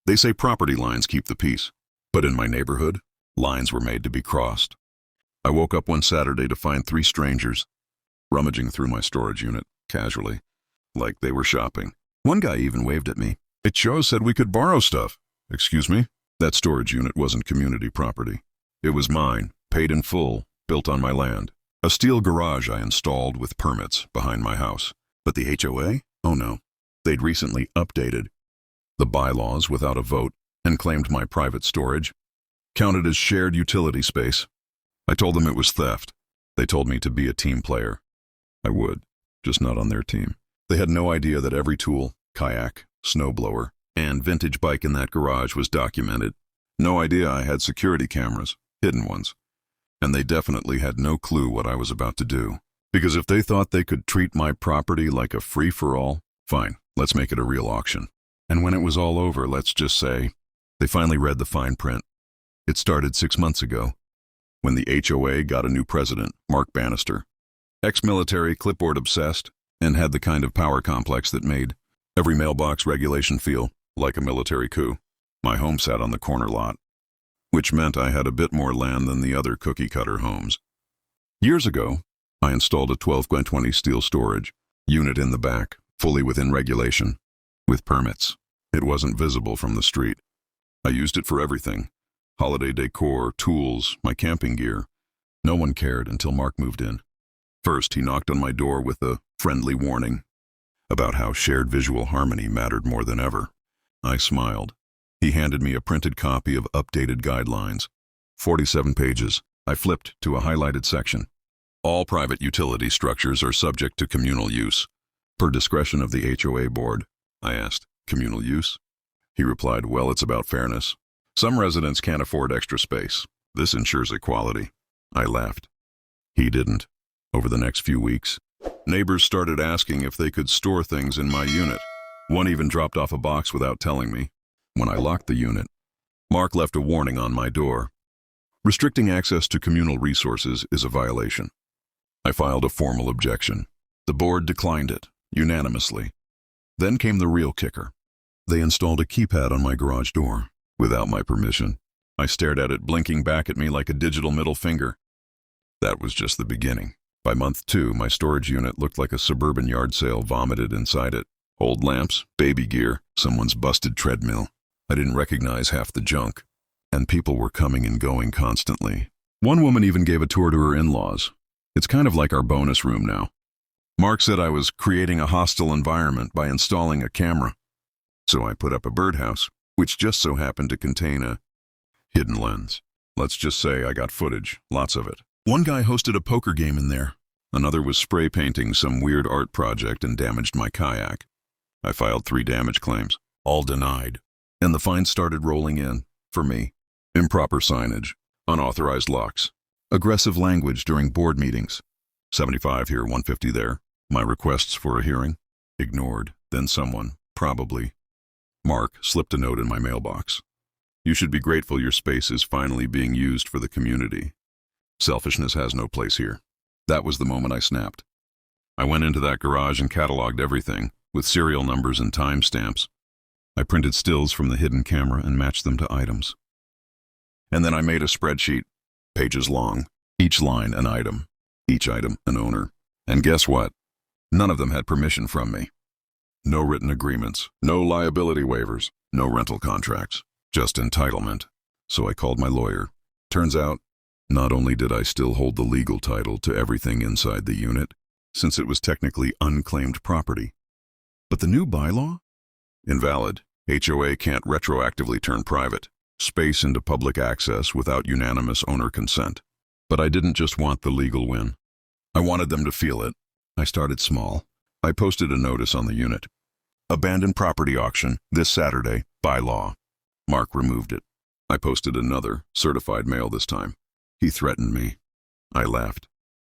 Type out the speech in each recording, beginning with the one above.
They say property lines keep the peace, but in my neighborhood, lines were made to be crossed. I woke up one Saturday to find 3 strangers rummaging through my storage unit, casually, like they were shopping. One guy even waved at me. HOA said we could borrow stuff. Excuse me? That storage unit wasn't community property. It was mine, paid in full, built on my land. A steel garage I installed with permits behind my house. But the HOA? Oh no. They'd recently updated the bylaws without a vote and claimed my private storage counted as shared utility space. I told them it was theft. They told me to be a team player. I would, just not on their team. They had no idea that every tool, kayak, snowblower, and vintage bike in that garage was documented. No idea I had security cameras, hidden ones. And they definitely had no clue what I was about to do. Because if they thought they could treat my property like a free-for-all, fine, let's make it a real auction. And when it was all over, let's just say, they finally read the fine print. It started 6 months ago, when the HOA got a new president, Mark Bannister. Ex-military, clipboard-obsessed, and had the kind of power complex that made every mailbox regulation feel like a military coup. My home sat on the corner lot, which meant I had a bit more land than the other cookie-cutter homes. Years ago, I installed a 12x20 steel storage unit in the back, fully within regulation, with permits. It wasn't visible from the street. I used it for everything: holiday decor, tools, my camping gear. No one cared until Mark moved in. First, he knocked on my door with a friendly warning about how shared visual harmony mattered more than ever. I smiled. He handed me a printed copy of updated guidelines. 47 pages. I flipped to a highlighted section. All private utility structures are subject to communal use, per discretion of the HOA board. I asked, communal use? He replied, well, it's about fairness. Some residents can't afford extra space. This ensures equality. I laughed. He didn't. Over the next few weeks, neighbors started asking if they could store things in my unit. One even dropped off a box without telling me. When I locked the unit, Mark left a warning on my door. Restricting access to communal resources is a violation. I filed a formal objection. The board declined it, unanimously. Then came the real kicker. They installed a keypad on my garage door, without my permission. I stared at it, blinking back at me like a digital middle finger. That was just the beginning. By month 2, my storage unit looked like a suburban yard sale vomited inside it. Old lamps, baby gear, someone's busted treadmill. I didn't recognize half the junk. And people were coming and going constantly. One woman even gave a tour to her in-laws. It's kind of like our bonus room now. Mark said I was creating a hostile environment by installing a camera. So I put up a birdhouse, which just so happened to contain a hidden lens. Let's just say I got footage, lots of it. One guy hosted a poker game in there. Another was spray painting some weird art project and damaged my kayak. I filed 3 damage claims, all denied. And the fines started rolling in, for me. Improper signage, unauthorized locks, aggressive language during board meetings. 75 here, 150 there. My requests for a hearing, ignored. Then someone, probably Mark, slipped a note in my mailbox. You should be grateful your space is finally being used for the community. Selfishness has no place here. That was the moment I snapped. I went into that garage and cataloged everything, with serial numbers and timestamps. I printed stills from the hidden camera and matched them to items. And then I made a spreadsheet, pages long, each line an item, each item an owner. And guess what? None of them had permission from me. No written agreements, no liability waivers, no rental contracts, just entitlement. So I called my lawyer. Turns out, not only did I still hold the legal title to everything inside the unit, since it was technically unclaimed property, but the new bylaw? Invalid. HOA can't retroactively turn private space into public access without unanimous owner consent. But I didn't just want the legal win. I wanted them to feel it. I started small. I posted a notice on the unit. Abandoned property auction, this Saturday, by law. Mark removed it. I posted another, certified mail this time. He threatened me. I laughed,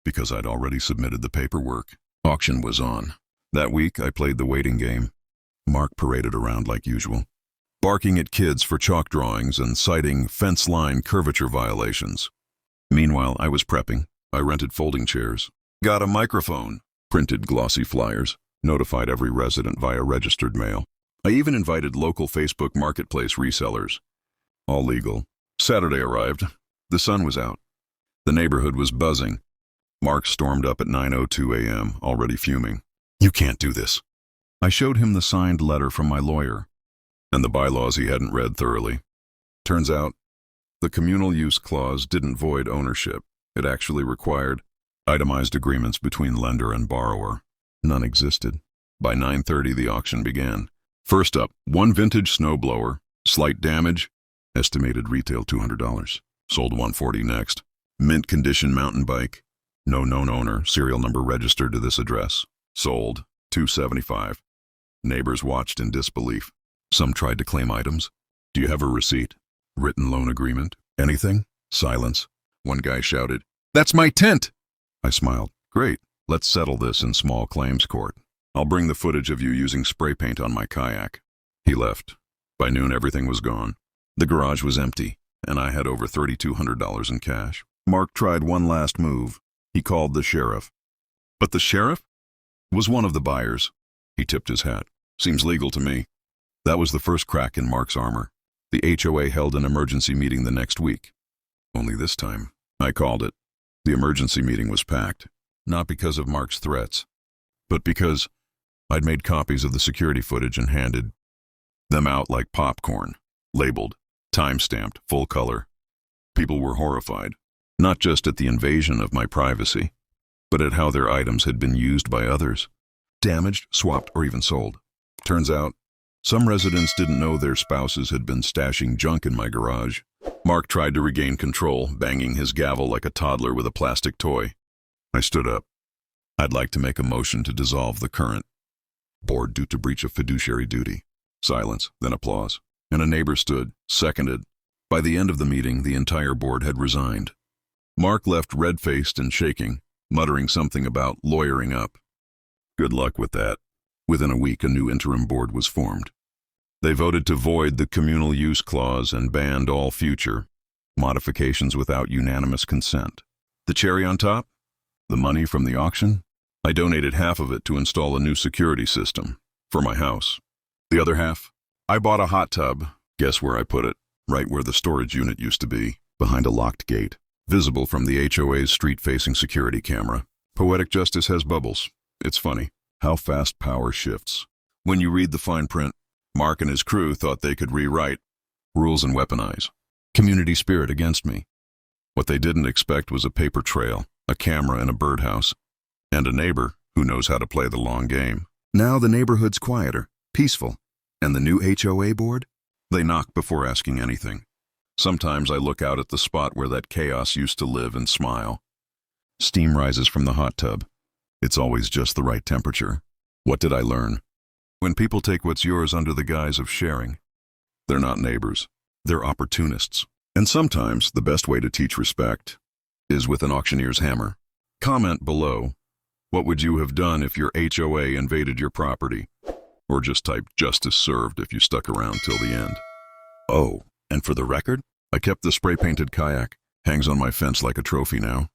because I'd already submitted the paperwork. Auction was on. That week, I played the waiting game. Mark paraded around like usual, barking at kids for chalk drawings and citing fence line curvature violations. Meanwhile, I was prepping. I rented folding chairs, got a microphone, printed glossy flyers, notified every resident via registered mail. I even invited local Facebook marketplace resellers. All legal. Saturday arrived. The sun was out. The neighborhood was buzzing. Mark stormed up at 9:02 a.m., already fuming. "You can't do this." I showed him the signed letter from my lawyer, and the bylaws he hadn't read thoroughly. Turns out, the communal use clause didn't void ownership. It actually required itemized agreements between lender and borrower. None existed. By 9:30, the auction began. First up, one vintage snowblower, slight damage, estimated retail $200. Sold $140 next. Mint condition mountain bike, no known owner, serial number registered to this address. Sold $275. Neighbors watched in disbelief. Some tried to claim items. "Do you have a receipt? Written loan agreement? Anything?" Silence. One guy shouted, "That's my tent!" I smiled. "Great, let's settle this in small claims court. I'll bring the footage of you using spray paint on my kayak." He left. By noon, everything was gone. The garage was empty, and I had over $3,200 in cash. Mark tried one last move. He called the sheriff. But the sheriff was one of the buyers. He tipped his hat. "Seems legal to me." That was the first crack in Mark's armor. The HOA held an emergency meeting the next week. Only this time, I called it. The emergency meeting was packed, not because of Mark's threats, but because I'd made copies of the security footage and handed them out like popcorn, labeled, time-stamped, full color. People were horrified, not just at the invasion of my privacy, but at how their items had been used by others, damaged, swapped, or even sold. Turns out, some residents didn't know their spouses had been stashing junk in my garage. Mark tried to regain control, banging his gavel like a toddler with a plastic toy. I stood up. "I'd like to make a motion to dissolve the current board due to breach of fiduciary duty." Silence, then applause. And a neighbor stood, seconded. By the end of the meeting, the entire board had resigned. Mark left red-faced and shaking, muttering something about lawyering up. Good luck with that. Within a week, a new interim board was formed. They voted to void the communal use clause and banned all future modifications without unanimous consent. The cherry on top? The money from the auction? I donated half of it to install a new security system for my house. The other half? I bought a hot tub. Guess where I put it? Right where the storage unit used to be, behind a locked gate, visible from the HOA's street-facing security camera. Poetic justice has bubbles. It's funny how fast power shifts. When you read the fine print, Mark and his crew thought they could rewrite rules and weaponize community spirit against me. What they didn't expect was a paper trail, a camera and a birdhouse, and a neighbor who knows how to play the long game. Now the neighborhood's quieter, peaceful, and the new HOA board? They knock before asking anything. Sometimes I look out at the spot where that chaos used to live and smile. Steam rises from the hot tub. It's always just the right temperature. What did I learn? When people take what's yours under the guise of sharing, they're not neighbors. They're opportunists. And sometimes the best way to teach respect is with an auctioneer's hammer. Comment below, what would you have done if your HOA invaded your property? Or just type justice served if you stuck around till the end. Oh, and for the record, I kept the spray-painted kayak. Hangs on my fence like a trophy now.